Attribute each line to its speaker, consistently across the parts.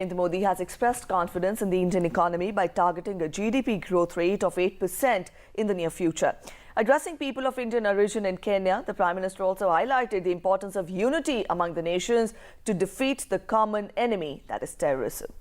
Speaker 1: Narendra Modi has expressed confidence in the Indian economy by targeting a GDP growth rate of 8% in the near future. Addressing people of Indian origin in Kenya, the Prime Minister also highlighted the importance of unity among the nations to defeat the common enemy, that is terrorism.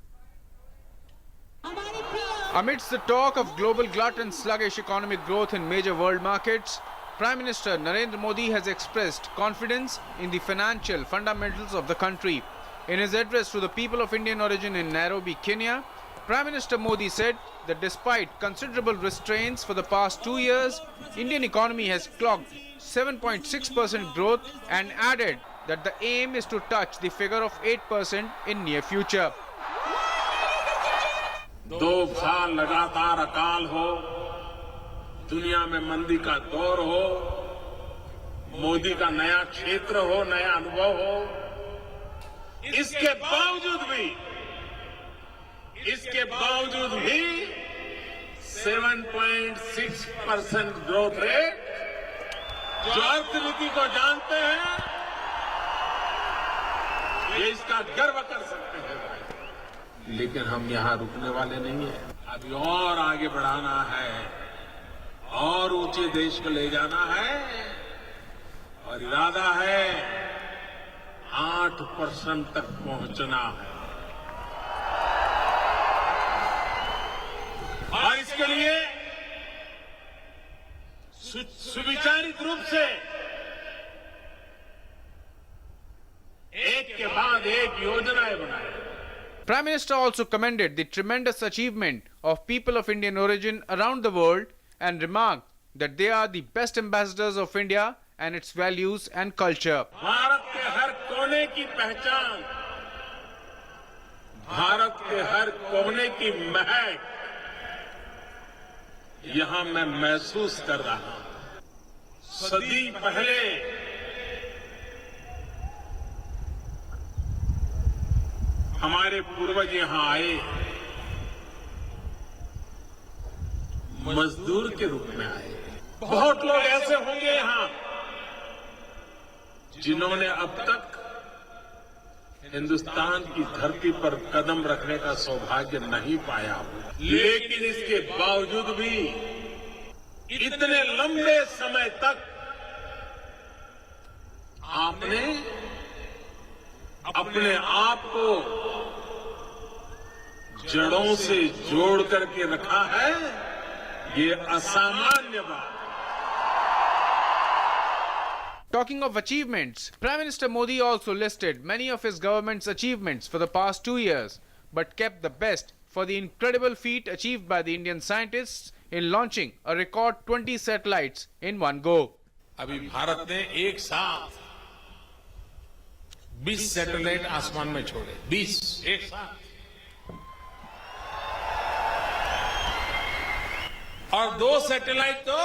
Speaker 2: Amidst the talk of global glut and sluggish economic growth in major world markets, Prime Minister Narendra Modi has expressed confidence in the financial fundamentals of the country. In his address to the people of Indian origin in Nairobi, Kenya, Prime Minister Modi said that despite considerable restraints for the past 2 years, Indian economy has clocked 7.6% growth and added that the aim is to touch the figure of 8% in near future.
Speaker 3: 2 साल लगातार अकाल हो, दुनिया में मंदी का दौर हो, मोदी का नया क्षेत्र हो, नया अनुभव हो, इसके बावजूद भी 7.6% ग्रोथ रेट जो अर्थनीति को जानते हैं, ये इसका गर्व कर सकते हैं। लेकिन हम यहां रुकने वाले नहीं हैं। अभी और आगे बढ़ाना है, और ऊंचे देश को ले जाना है, और इरादा है 8% तक पहुंचना है। और इसके लिए सुविचारित रूप से एक के बाद एक योजनाएं बनाए।
Speaker 2: Prime Minister also commended the tremendous achievement of people of Indian origin around the world and remarked that they are the best ambassadors of India and its values and culture.
Speaker 3: Bharat के हर कोने की पहचान, भारत के हर कोने की महक यहां मैं महसूस कर रहा हूं। सदी पहले हमारे पूर्वज यहां आए, मजदूर के रूप में आए। बहुत लोग ऐसे होंगे यहां जिन्होंने अब तक हिंदुस्तान की धरती पर कदम रखने का सौभाग्य नहीं पाया, लेकिन इसके बावजूद भी इतने लंबे समय तक आपने अपने आप को जड़ों से जोड़ करके रखा है, ये असामान्य बात।
Speaker 2: Talking of achievements, Prime Minister Modi also listed many of his government's achievements for the past 2 years, but kept the best for the incredible feat achieved by the Indian scientists in launching a record 20 satellites in one go.
Speaker 3: अभी भारत ने एक साथ 20 satellite आसमान में छोड़े, 20 एक साथ। और 2 सैटेलाइट तो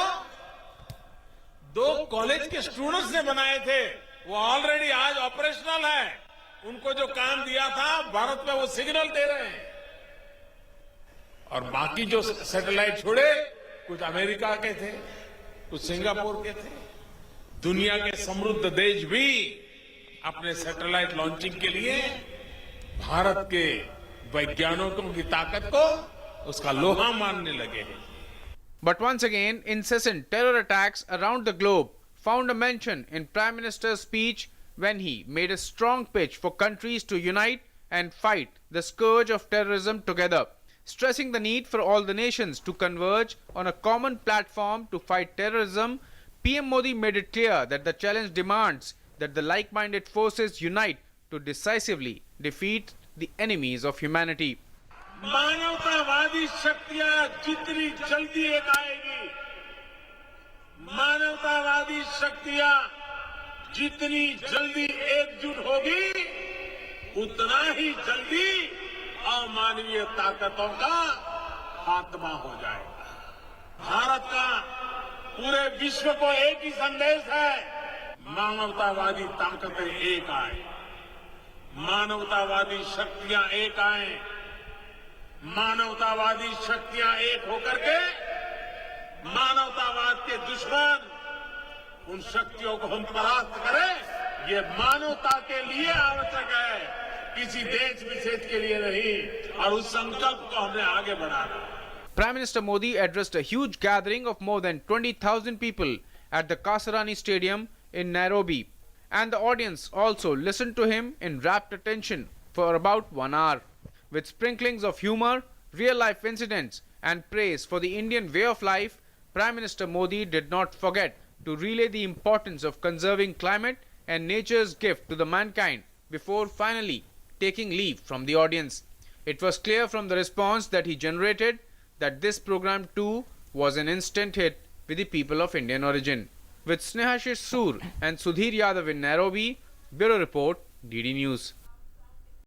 Speaker 3: 2 कॉलेज के स्टूडेंट्स ने बनाए थे, वो ऑलरेडी आज ऑपरेशनल है। उनको जो काम दिया था भारत में वो सिग्नल दे रहे हैं। और बाकी जो सैटेलाइट छोड़े, कुछ अमेरिका के थे, कुछ सिंगापुर के थे। दुनिया के समृद्ध देश भी अपने सैटेलाइट लॉन्चिंग के लिए भारत के वैज्ञानिकों की ताकत को उसका लोहा मानने लगे हैं।
Speaker 2: But once again, incessant terror attacks around the globe found a mention in Prime Minister's speech when he made a strong pitch for countries to unite and fight the scourge of terrorism together. Stressing the need for all the nations to converge on a common platform to fight terrorism, PM Modi made it clear that the challenge demands that the like-minded forces unite to decisively defeat the enemies of humanity.
Speaker 3: मानवतावादी शक्तियां जितनी जल्दी एक आएगी, मानवतावादी शक्तियां जितनी जल्दी एकजुट होगी, उतना ही जल्दी अमानवीय ताकतों का खात्मा हो जाएगा। भारत का पूरे विश्व को एक ही संदेश है, मानवतावादी ताकतें एक आए, मानवतावादी शक्तियां एक आए, मानवतावादी शक्तियां एक होकर के मानवतावाद के दुश्मन उन शक्तियों को हम परास्त करें, ये मानवता के लिए आवश्यक है। किसी देश विशेष के लिए नहीं, और उस संकल्प को हमने आगे बढ़ाना।
Speaker 2: Prime Minister Modi addressed a huge gathering of more than 20,000 people at the Kasarani Stadium in Nairobi, and the audience also listened to him in rapt attention for about 1 hour. With sprinklings of humor, real-life incidents and praise for the Indian way of life, Prime Minister Modi did not forget to relay the importance of conserving climate and nature's gift to the mankind before finally taking leave from the audience. It was clear from the response that he generated that this program too was an instant hit with the people of Indian origin. With Snehashish Soor and Sudhir Yadav in Nairobi, Bureau Report, DD News.